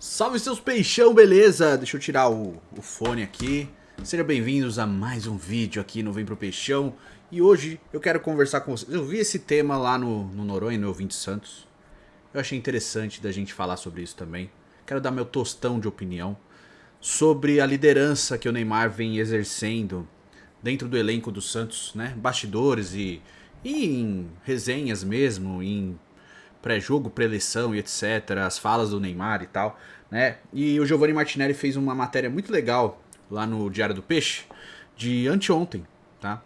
Salve seus peixão, beleza? Deixa eu tirar o fone aqui. Sejam bem-vindos a mais um vídeo aqui no Vem Pro Peixão. E hoje eu quero conversar com vocês. Eu vi esse tema lá no Noronha, no Ouvinte Santos. Eu achei interessante da gente falar sobre isso também. Quero dar meu tostão de opinião sobre a liderança que o Neymar vem exercendo dentro do elenco do Santos, né? Bastidores e em resenhas mesmo, em pré-jogo, pré-eleição e etc, as falas do Neymar e tal, né? E o Giovanni Martinelli fez uma matéria muito legal lá no Diário do Peixe, de anteontem, tá?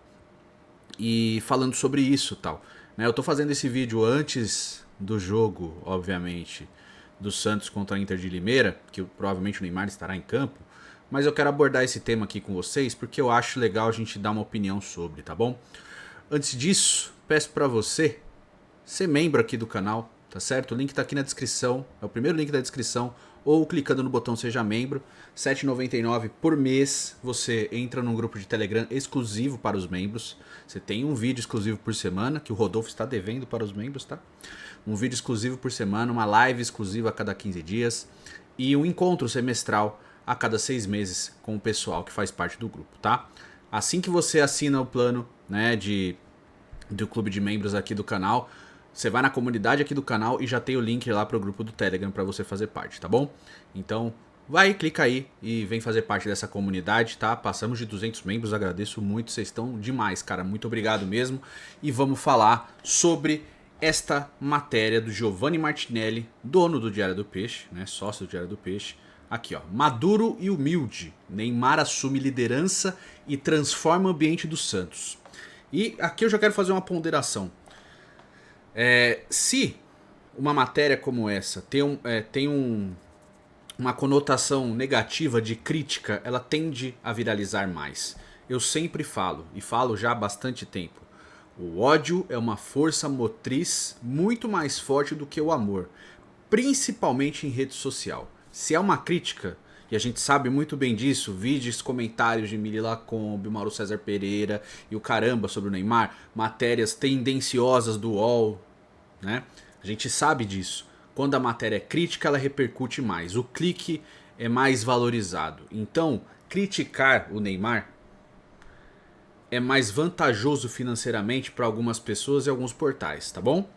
E falando sobre isso e tal, né? Eu tô fazendo esse vídeo antes do jogo, obviamente, do Santos contra a Inter de Limeira, que provavelmente o Neymar estará em campo, mas eu quero abordar esse tema aqui com vocês porque eu acho legal a gente dar uma opinião sobre, tá bom? Antes disso, peço pra você ser membro aqui do canal, tá certo? O link tá aqui na descrição, é o primeiro link da descrição, ou clicando no botão Seja Membro, R$ 7,99 por mês, você entra num grupo de Telegram exclusivo para os membros, você tem um vídeo exclusivo por semana, que o Rodolfo está devendo para os membros, tá? Um vídeo exclusivo por semana, uma live exclusiva a cada 15 dias, e um encontro semestral a cada 6 meses com o pessoal que faz parte do grupo, tá? Assim que você assina o plano, né, do clube de membros aqui do canal, você vai na comunidade aqui do canal e já tem o link lá pro grupo do Telegram para você fazer parte, tá bom? Então, vai, clica aí e vem fazer parte dessa comunidade, tá? Passamos de 200 membros, agradeço muito, vocês estão demais, cara, muito obrigado mesmo. E vamos falar sobre esta matéria do Giovanni Martinelli, dono do Diário do Peixe, né? Sócio do Diário do Peixe. Aqui, ó, maduro e humilde, Neymar assume liderança e transforma o ambiente do Santos. E aqui eu já quero fazer uma ponderação. Se uma matéria como essa tem uma conotação negativa de crítica, ela tende a viralizar mais. Eu sempre falo, e falo já há bastante tempo, o ódio é uma força motriz muito mais forte do que o amor, principalmente em rede social. Se é uma crítica, e a gente sabe muito bem disso, vídeos, comentários de Mili Lacombe, Mauro César Pereira e o caramba sobre o Neymar, matérias tendenciosas do UOL, né? A gente sabe disso. Quando a matéria é crítica, ela repercute mais. O clique é mais valorizado. Então, criticar o Neymar é mais vantajoso financeiramente para algumas pessoas e alguns portais, tá bom?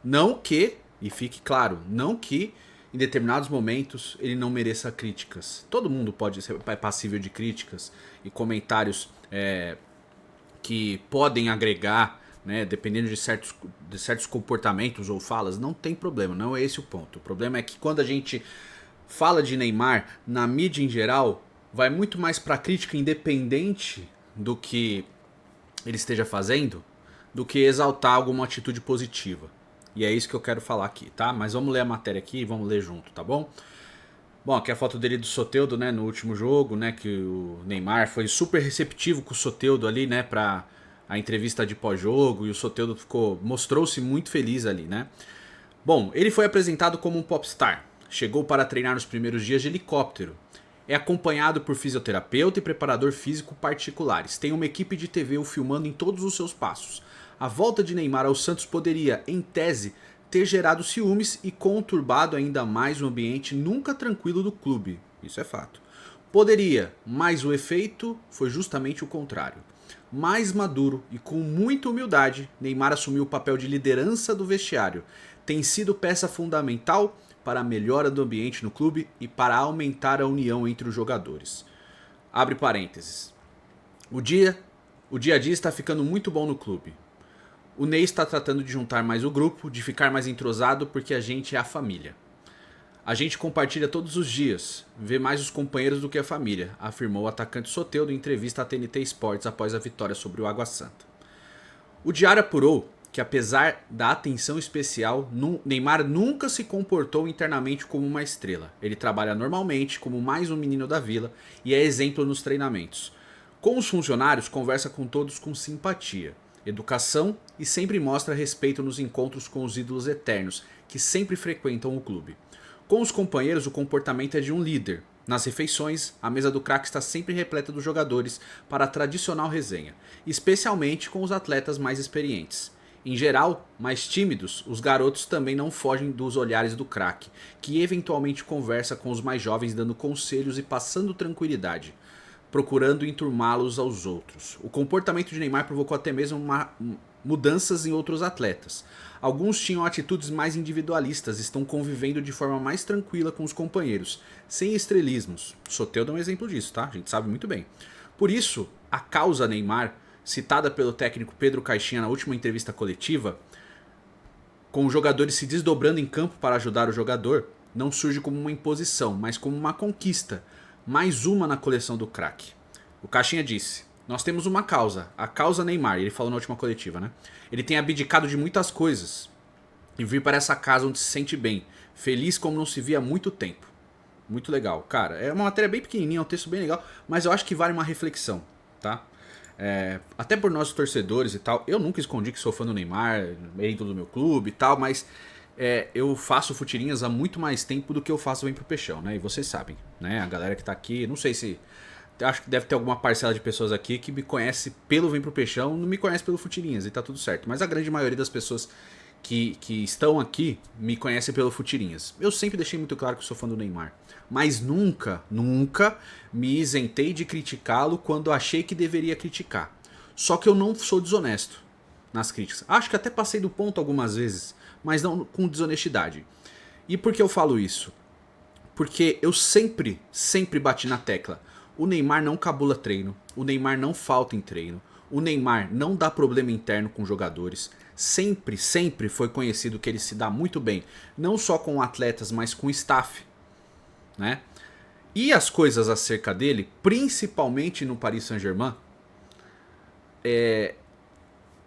Não que, e fique claro, não que em determinados momentos ele não mereça críticas. Todo mundo pode ser passível de críticas e comentários que podem agregar, né, dependendo de certos comportamentos ou falas, não tem problema, não é esse o ponto. O problema é que quando a gente fala de Neymar na mídia em geral, vai muito mais para crítica independente do que ele esteja fazendo, do que exaltar alguma atitude positiva. E é isso que eu quero falar aqui, tá? Mas vamos ler a matéria aqui e vamos ler junto, tá bom? Bom, aqui é a foto dele do Soteldo, né, no último jogo, né, que o Neymar foi super receptivo com o Soteldo ali, né, pra a entrevista de pós-jogo, e o Soteldo mostrou-se muito feliz ali, né. Bom, ele foi apresentado como um popstar, chegou para treinar nos primeiros dias de helicóptero, é acompanhado por fisioterapeuta e preparador físico particulares, tem uma equipe de TV o filmando em todos os seus passos. A volta de Neymar ao Santos poderia, em tese, ter gerado ciúmes e conturbado ainda mais o ambiente nunca tranquilo do clube, isso é fato. Poderia, mas o efeito foi justamente o contrário. Mais maduro e com muita humildade, Neymar assumiu o papel de liderança do vestiário. Tem sido peça fundamental para a melhora do ambiente no clube e para aumentar a união entre os jogadores. Abre parênteses. O dia a dia está ficando muito bom no clube. O Ney está tratando de juntar mais o grupo, de ficar mais entrosado porque a gente é a família. A gente compartilha todos os dias, vê mais os companheiros do que a família, afirmou o atacante Soteldo em entrevista à TNT Sports após a vitória sobre o Água Santa. O Diário apurou que apesar da atenção especial, Neymar nunca se comportou internamente como uma estrela. Ele trabalha normalmente como mais um menino da vila e é exemplo nos treinamentos. Com os funcionários, conversa com todos com simpatia, educação e sempre mostra respeito nos encontros com os ídolos eternos, que sempre frequentam o clube. Com os companheiros, o comportamento é de um líder. Nas refeições, a mesa do craque está sempre repleta dos jogadores para a tradicional resenha, especialmente com os atletas mais experientes. Em geral, mais tímidos, os garotos também não fogem dos olhares do craque, que eventualmente conversa com os mais jovens dando conselhos e passando tranquilidade, procurando enturmá-los aos outros. O comportamento de Neymar provocou até mesmo mudanças em outros atletas. Alguns tinham atitudes mais individualistas, estão convivendo de forma mais tranquila com os companheiros, sem estrelismos. Soteldo é um exemplo disso, tá? A gente sabe muito bem. Por isso, a causa Neymar, citada pelo técnico Pedro Caixinha na última entrevista coletiva, com os jogadores se desdobrando em campo para ajudar o jogador, não surge como uma imposição, mas como uma conquista, mais uma na coleção do craque. O Caixinha disse: nós temos uma causa, a causa Neymar, ele falou na última coletiva, né? Ele tem abdicado de muitas coisas e vir para essa casa onde se sente bem, feliz como não se via há muito tempo. Muito legal, cara. É uma matéria bem pequenininha, é um texto bem legal, mas eu acho que vale uma reflexão, tá? Até por nós torcedores e tal, eu nunca escondi que sou fã do Neymar, ídolo do meu clube e tal, mas eu faço futirinhas há muito mais tempo do que eu faço Vem Pro Peixão, né? E vocês sabem, né? A galera que tá aqui, não sei se... Acho que deve ter alguma parcela de pessoas aqui que me conhece pelo Vem Pro Peixão, não me conhece pelo Futirinhas, e tá tudo certo. Mas a grande maioria das pessoas que estão aqui me conhecem pelo Futirinhas. Eu sempre deixei muito claro que eu sou fã do Neymar. Mas nunca, nunca me isentei de criticá-lo quando achei que deveria criticar. Só que eu não sou desonesto nas críticas. Acho que até passei do ponto algumas vezes, mas não com desonestidade. E por que eu falo isso? Porque eu sempre bati na tecla. O Neymar não cabula treino, o Neymar não falta em treino, o Neymar não dá problema interno com jogadores. Sempre foi conhecido que ele se dá muito bem, não só com atletas, mas com staff, né? E as coisas acerca dele, principalmente no Paris Saint-Germain,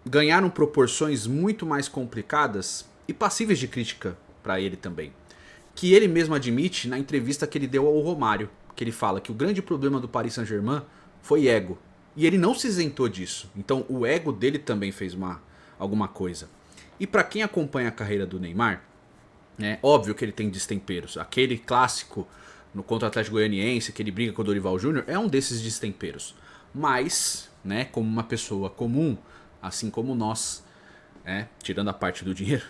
ganharam proporções muito mais complicadas e passíveis de crítica para ele também. Que ele mesmo admite na entrevista que ele deu ao Romário, que ele fala que o grande problema do Paris Saint-Germain foi ego. E ele não se isentou disso. Então o ego dele também fez alguma coisa. E para quem acompanha a carreira do Neymar, é óbvio que ele tem destemperos. Aquele clássico no contra o Atlético Goianiense, que ele briga com o Dorival Júnior, é um desses destemperos. Mas, né, como uma pessoa comum, assim como nós, tirando a parte do dinheiro,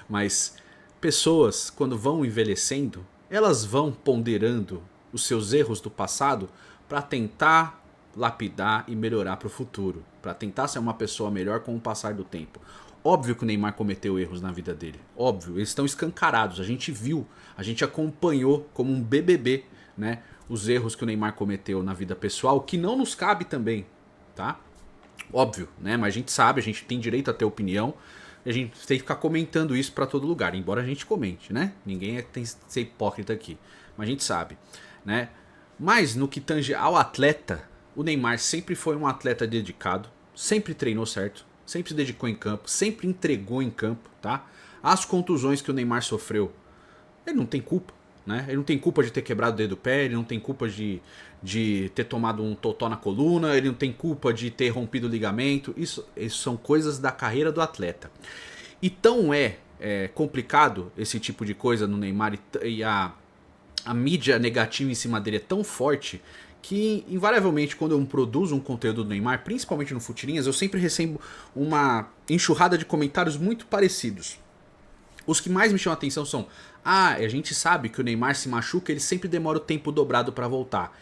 mas pessoas, quando vão envelhecendo, elas vão ponderando os seus erros do passado para tentar lapidar e melhorar para o futuro, para tentar ser uma pessoa melhor com o passar do tempo. Óbvio que o Neymar cometeu erros na vida dele, óbvio, eles estão escancarados, a gente viu, a gente acompanhou como um BBB, né, os erros que o Neymar cometeu na vida pessoal, que não nos cabe também, tá? Óbvio, né, mas a gente sabe, a gente tem direito a ter opinião, e a gente tem que ficar comentando isso para todo lugar, embora a gente comente, né? Ninguém tem que ser hipócrita aqui, mas a gente sabe, né? Mas no que tange ao atleta, o Neymar sempre foi um atleta dedicado, sempre treinou certo, sempre se dedicou em campo, sempre entregou em campo, tá? As contusões que o Neymar sofreu, ele não tem culpa, né? Ele não tem culpa de ter quebrado o dedo do pé, ele não tem culpa de ter tomado um totó na coluna, ele não tem culpa de ter rompido o ligamento, isso são coisas da carreira do atleta. E tão complicado esse tipo de coisa no Neymar e a mídia negativa em cima dele é tão forte que invariavelmente quando eu produzo um conteúdo do Neymar, principalmente no Futirinhas, eu sempre recebo uma enxurrada de comentários muito parecidos. Os que mais me chamam a atenção são: a gente sabe que o Neymar se machuca, ele sempre demora o tempo dobrado para voltar.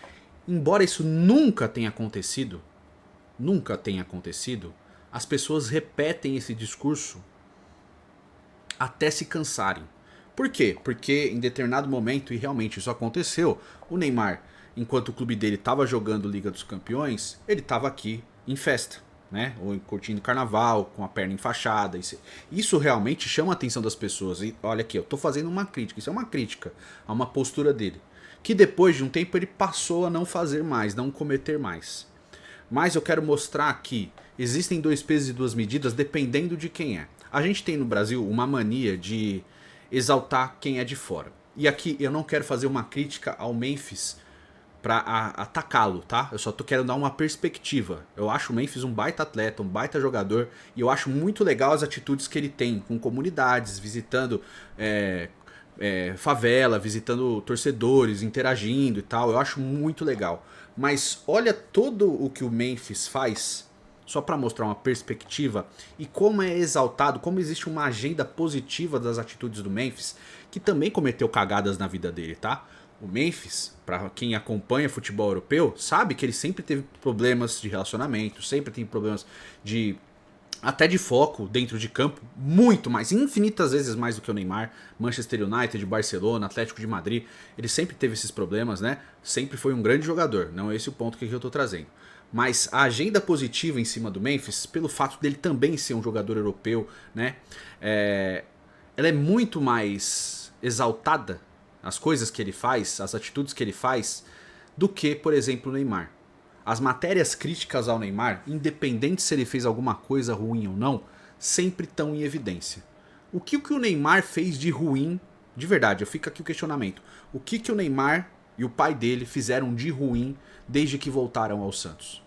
Embora isso nunca tenha acontecido, as pessoas repetem esse discurso até se cansarem. Por quê? Porque em determinado momento, e realmente isso aconteceu, o Neymar, enquanto o clube dele estava jogando Liga dos Campeões, ele estava aqui em festa, né? Ou curtindo carnaval, com a perna enfaixada. Isso realmente chama a atenção das pessoas. E olha aqui, eu tô fazendo uma crítica, isso é uma crítica a uma postura dele. Que depois de um tempo ele passou a não fazer mais, não cometer mais. Mas eu quero mostrar que existem dois pesos e duas medidas dependendo de quem é. A gente tem no Brasil uma mania de exaltar quem é de fora. E aqui eu não quero fazer uma crítica ao Memphis pra atacá-lo, tá? Eu só quero dar uma perspectiva. Eu acho o Memphis um baita atleta, um baita jogador, e eu acho muito legal as atitudes que ele tem com comunidades, visitando favela, visitando torcedores, interagindo e tal. Eu acho muito legal. Mas olha todo o que o Memphis faz só para mostrar uma perspectiva e como é exaltado, como existe uma agenda positiva das atitudes do Memphis, que também cometeu cagadas na vida dele, tá? O Memphis, para quem acompanha futebol europeu, sabe que ele sempre teve problemas de relacionamento, sempre tem problemas de até de foco dentro de campo, muito mais, infinitas vezes mais do que o Neymar. Manchester United, Barcelona, Atlético de Madrid, ele sempre teve esses problemas, né? Sempre foi um grande jogador, não é esse o ponto que eu tô trazendo. Mas a agenda positiva em cima do Memphis, pelo fato dele também ser um jogador europeu, né? Ela é muito mais exaltada, as coisas que ele faz, as atitudes que ele faz, do que, por exemplo, o Neymar. As matérias críticas ao Neymar, independente se ele fez alguma coisa ruim ou não, sempre estão em evidência. O que o Neymar fez de ruim, de verdade, eu fico aqui o questionamento. O que o Neymar e o pai dele fizeram de ruim desde que voltaram ao Santos?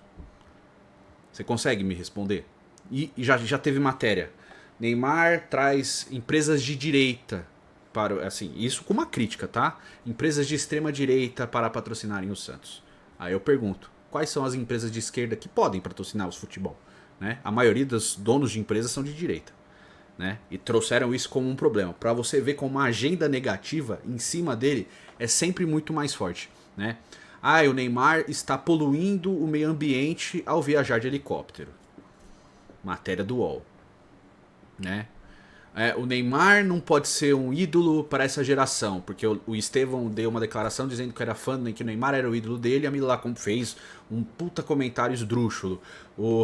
Você consegue me responder? E já teve matéria. Neymar traz empresas de direita para, assim, isso com uma crítica, tá? Empresas de extrema direita para patrocinarem o Santos. Aí eu pergunto, quais são as empresas de esquerda que podem patrocinar os futebol? Né? A maioria dos donos de empresas são de direita. Né? E trouxeram isso como um problema. Para você ver como uma agenda negativa em cima dele é sempre muito mais forte. Né? Ah, o Neymar está poluindo o meio ambiente ao viajar de helicóptero. Matéria do UOL. Né? O Neymar não pode ser um ídolo para essa geração, porque o Estevão deu uma declaração dizendo que era fã, que o Neymar era o ídolo dele, e a Mila Lacombe fez um puta comentário esdrúxulo.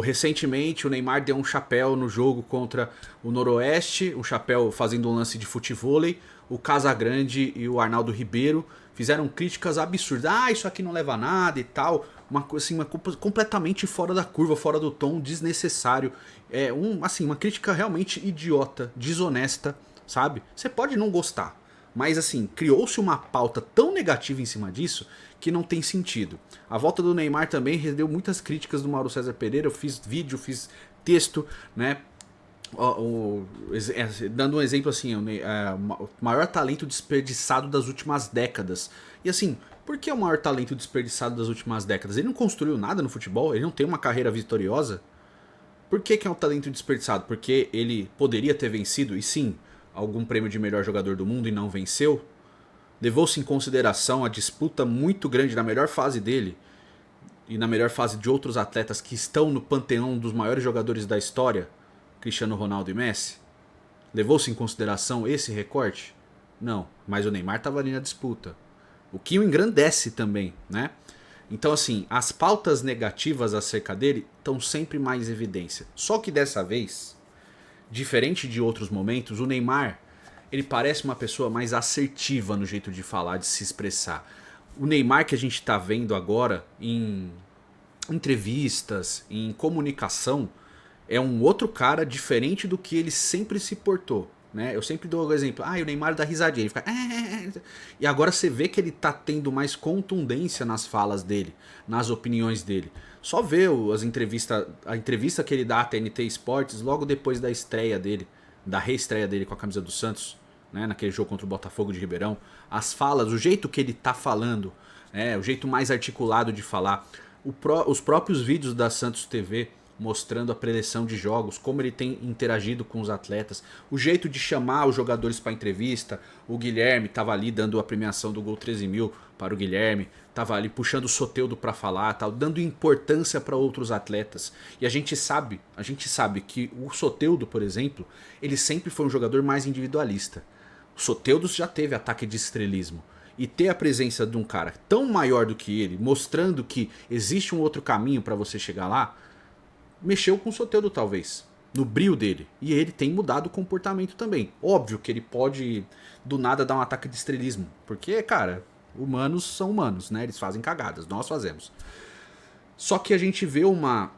Recentemente o Neymar deu um chapéu no jogo contra o Noroeste, um chapéu fazendo um lance de futevôlei. O Casagrande e o Arnaldo Ribeiro fizeram críticas absurdas. Ah, isso aqui não leva a nada e tal. Uma coisa assim, completamente fora da curva, fora do tom, desnecessário. Uma crítica realmente idiota, desonesta, sabe? Você pode não gostar, mas assim, criou-se uma pauta tão negativa em cima disso que não tem sentido. A volta do Neymar também rendeu muitas críticas do Mauro César Pereira. Eu fiz vídeo, fiz texto, né? Dando um exemplo assim, o maior talento desperdiçado das últimas décadas. E assim, por que é o maior talento desperdiçado das últimas décadas? Ele não construiu nada no futebol? Ele não tem uma carreira vitoriosa? Por que é um talento desperdiçado? Porque ele poderia ter vencido, e sim, algum prêmio de melhor jogador do mundo e não venceu? Levou-se em consideração a disputa muito grande na melhor fase dele e na melhor fase de outros atletas que estão no panteão dos maiores jogadores da história? Cristiano Ronaldo e Messi? Levou-se em consideração esse recorte? Não, mas o Neymar estava ali na disputa. O que o engrandece também, né? Então assim, as pautas negativas acerca dele estão sempre mais em evidência. Só que dessa vez, diferente de outros momentos, o Neymar, ele parece uma pessoa mais assertiva no jeito de falar, de se expressar. O Neymar que a gente está vendo agora em entrevistas, em comunicação, é um outro cara diferente do que ele sempre se portou. Né? Eu sempre dou o exemplo, o Neymar dá risadinha, ele fica... E agora você vê que ele tá tendo mais contundência nas falas dele, nas opiniões dele. Só vê a entrevista que ele dá à TNT Esportes logo depois da estreia dele, da reestreia dele com a camisa do Santos, né? Naquele jogo contra o Botafogo de Ribeirão. As falas, o jeito que ele tá falando, o jeito mais articulado de falar. Os próprios vídeos da Santos TV mostrando a preleção de jogos, como ele tem interagido com os atletas, o jeito de chamar os jogadores para entrevista. O Guilherme estava ali dando a premiação do Gol 13.000 para o Guilherme, estava ali puxando o Soteldo para falar, tal, dando importância para outros atletas. E a gente sabe que o Soteldo, por exemplo, ele sempre foi um jogador mais individualista. O Soteldo já teve ataque de estrelismo. E ter a presença de um cara tão maior do que ele, mostrando que existe um outro caminho para você chegar lá, mexeu com o Soteldo talvez, no brio dele. E ele tem mudado o comportamento também. Óbvio que ele pode do nada dar um ataque de estrelismo, porque, cara, humanos são humanos, né? Eles fazem cagadas, nós fazemos. Só que a gente vê uma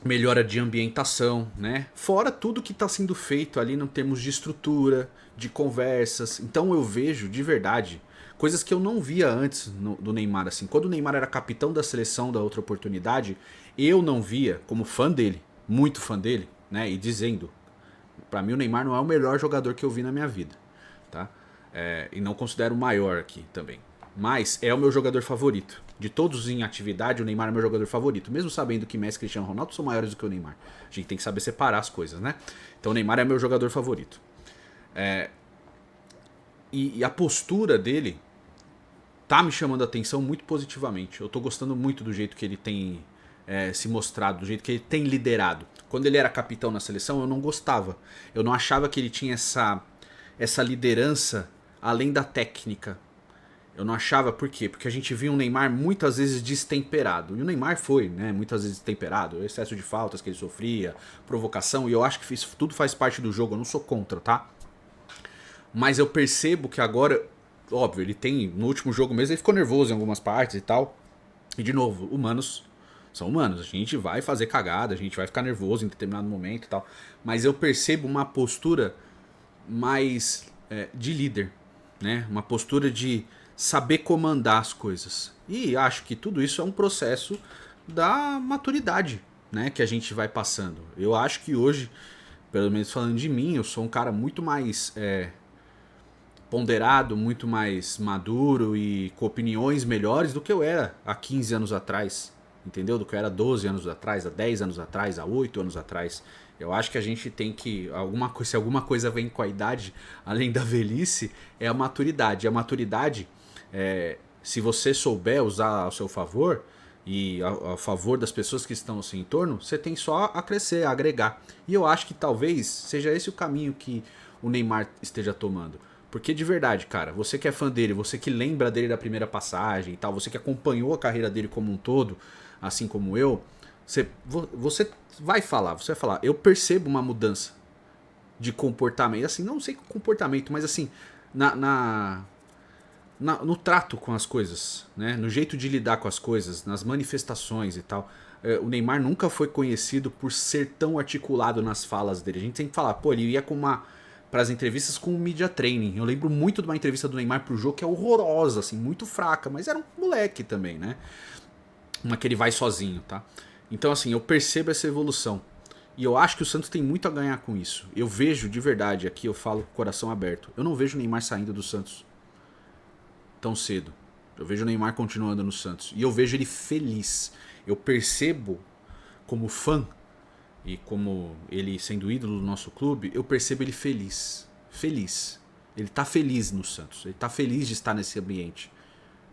melhora de ambientação, né? Fora tudo que está sendo feito ali em termos de estrutura, de conversas. Então eu vejo, de verdade, coisas que eu não via antes do Neymar. Assim, quando o Neymar era capitão da seleção da outra oportunidade, eu não via, como fã dele, muito fã dele, né? E dizendo, pra mim o Neymar não é o melhor jogador que eu vi na minha vida, tá? E não considero o maior aqui também. Mas é o meu jogador favorito. De todos em atividade, o Neymar é meu jogador favorito. Mesmo sabendo que Messi e Cristiano Ronaldo são maiores do que o Neymar. A gente tem que saber separar as coisas, né? Então o Neymar é meu jogador favorito. E a postura dele tá me chamando a atenção muito positivamente. Eu tô gostando muito do jeito que ele tem se mostrado, do jeito que ele tem liderado. Quando ele era capitão na seleção, eu não gostava. Eu não achava que ele tinha essa liderança além da técnica. Eu não achava, por quê? Porque a gente via um Neymar muitas vezes destemperado. E o Neymar foi, né? Muitas vezes destemperado. O excesso de faltas que ele sofria, provocação. E eu acho que isso tudo faz parte do jogo. Eu não sou contra, tá? Mas eu percebo que agora, óbvio, ele tem. No último jogo mesmo ele ficou nervoso em algumas partes e tal. E de novo, humanos são humanos. A gente vai fazer cagada, a gente vai ficar nervoso em determinado momento e tal. Mas eu percebo uma postura mais de líder, né? Uma postura de saber comandar as coisas. E acho que tudo isso é um processo da maturidade, né? Que a gente vai passando. Eu acho que hoje, pelo menos falando de mim, eu sou um cara muito mais ponderado, muito mais maduro e com opiniões melhores do que eu era há 15 anos atrás, entendeu? Do que eu era 12 anos atrás, há 10 anos atrás, há 8 anos atrás. Eu acho que a gente tem que, se alguma coisa vem com a idade, além da velhice, é a maturidade. E a maturidade, se você souber usar ao seu favor e a favor das pessoas que estão ao seu entorno, você tem só a crescer, a agregar. E eu acho que talvez seja esse o caminho que o Neymar esteja tomando. Porque de verdade, cara, você que é fã dele, você que lembra dele da primeira passagem e tal, você que acompanhou a carreira dele como um todo, assim como eu, você vai falar, eu percebo uma mudança de comportamento, assim, não sei comportamento, mas assim, no trato com as coisas, né? No jeito de lidar com as coisas, nas manifestações e tal. O Neymar nunca foi conhecido por ser tão articulado nas falas dele. A gente sempre fala, pô, ele ia para as entrevistas com o media training. Eu lembro muito de uma entrevista do Neymar pro jogo que é horrorosa, assim, muito fraca, mas era um moleque também, né? Uma que ele vai sozinho, tá? Então, assim, eu percebo essa evolução. E eu acho que o Santos tem muito a ganhar com isso. Eu vejo, de verdade, aqui eu falo com o coração aberto. Eu não vejo o Neymar saindo do Santos tão cedo. Eu vejo o Neymar continuando no Santos. E eu vejo ele feliz. Eu percebo, como fã, e como ele sendo ídolo do nosso clube, eu percebo ele feliz. Feliz. Ele tá feliz no Santos. Ele tá feliz de estar nesse ambiente.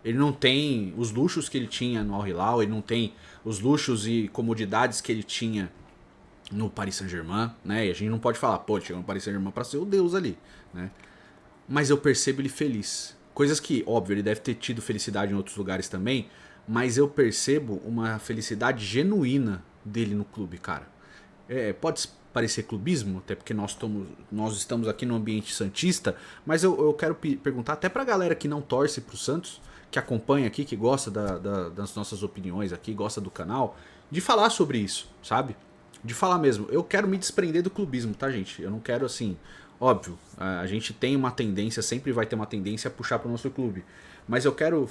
Ele não tem os luxos que ele tinha no Al Hilal, ele não tem os luxos e comodidades que ele tinha no Paris Saint-Germain, né? E a gente não pode falar, pô, ele chegou no Paris Saint-Germain pra ser o Deus ali, né? Mas eu percebo ele feliz. Coisas que, óbvio, ele deve ter tido felicidade em outros lugares também, mas eu percebo uma felicidade genuína dele no clube, cara. Pode parecer clubismo, até porque nós estamos aqui no ambiente santista, mas eu quero perguntar até pra galera que não torce pro Santos, que acompanha aqui, que gosta das nossas opiniões aqui, gosta do canal, de falar sobre isso, sabe? De falar mesmo. Eu quero me desprender do clubismo, tá, gente? Eu não quero, assim... Óbvio, a gente tem uma tendência, sempre vai ter uma tendência a puxar pro nosso clube. Mas eu quero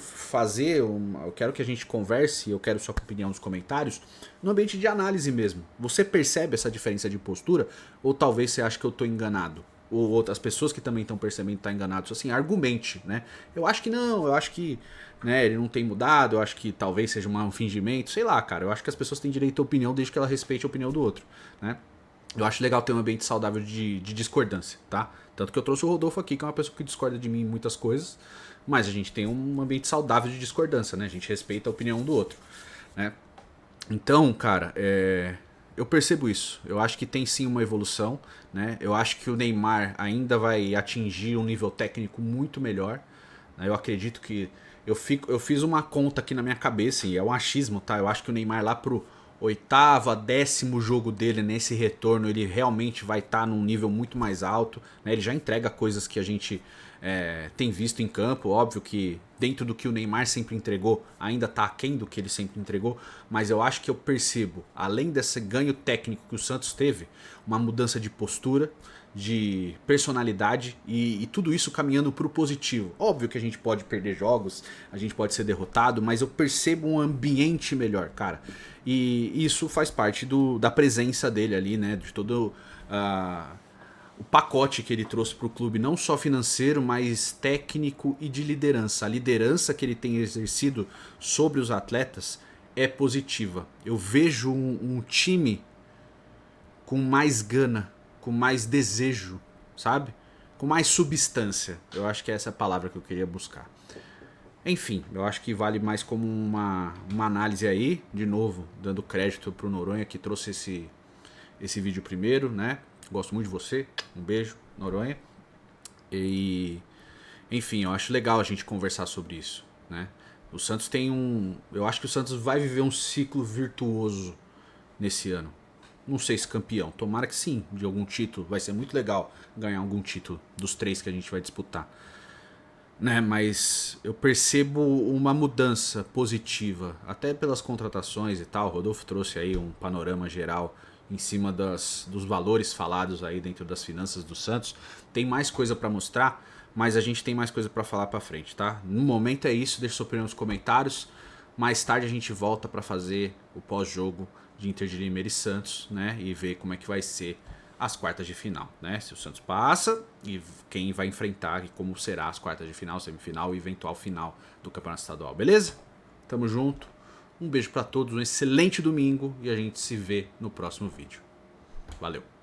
eu quero que a gente converse, eu quero sua opinião nos comentários, no ambiente de análise mesmo. Você percebe essa diferença de postura? Ou talvez você acha que eu tô enganado? Ou outras pessoas que também estão percebendo que tá enganado? Assim, argumente, né? Eu acho que não, eu acho que né, ele não tem mudado, eu acho que talvez seja um fingimento, sei lá, cara. Eu acho que as pessoas têm direito à opinião desde que ela respeite a opinião do outro, né? Eu acho legal ter um ambiente saudável de discordância, tá? Tanto que eu trouxe o Rodolfo aqui, que é uma pessoa que discorda de mim em muitas coisas, mas a gente tem um ambiente saudável de discordância, né? A gente respeita a opinião do outro, né? Então, cara, eu percebo isso. Eu acho que tem sim uma evolução, né? Eu acho que o Neymar ainda vai atingir um nível técnico muito melhor, né? Eu acredito que... Eu fiz uma conta aqui na minha cabeça, e é um achismo, tá? Eu acho que o Neymar lá pro oitavo, 10º jogo dele nesse retorno, ele realmente vai estar num nível muito mais alto, né? Ele já entrega coisas que a gente tem visto em campo, óbvio que dentro do que o Neymar sempre entregou, ainda está aquém do que ele sempre entregou, mas eu acho que eu percebo, além desse ganho técnico que o Santos teve, uma mudança de postura, de personalidade e tudo isso caminhando para o positivo. Óbvio que a gente pode perder jogos, a gente pode ser derrotado, mas eu percebo um ambiente melhor, cara. E isso faz parte da presença dele ali, né? De todo o pacote que ele trouxe para o clube, não só financeiro, mas técnico e de liderança. A liderança que ele tem exercido sobre os atletas é positiva. Eu vejo um time com mais gana, com mais desejo, sabe? Com mais substância. Eu acho que é essa a palavra que eu queria buscar. Enfim, eu acho que vale mais como uma análise aí, de novo, dando crédito pro Noronha que trouxe esse vídeo primeiro, né? Gosto muito de você, um beijo, Noronha. E, enfim, eu acho legal a gente conversar sobre isso, né? O Santos tem eu acho que o Santos vai viver um ciclo virtuoso nesse ano. Não sei se campeão, tomara que sim, de algum título. Vai ser muito legal ganhar algum título dos 3 que a gente vai disputar. Né, mas eu percebo uma mudança positiva, até pelas contratações e tal. O Rodolfo trouxe aí um panorama geral em cima dos valores falados aí dentro das finanças do Santos. Tem mais coisa para mostrar, mas a gente tem mais coisa para falar para frente, tá? No momento é isso, deixa sua opinião nos comentários. Mais tarde a gente volta para fazer o pós-jogo de Inter de Limeira e Santos, né? E ver como é que vai ser as quartas de final, né? Se o Santos passa e quem vai enfrentar e como será as quartas de final, semifinal e eventual final do Campeonato Estadual, beleza? Tamo junto. Um beijo pra todos, um excelente domingo e a gente se vê no próximo vídeo. Valeu!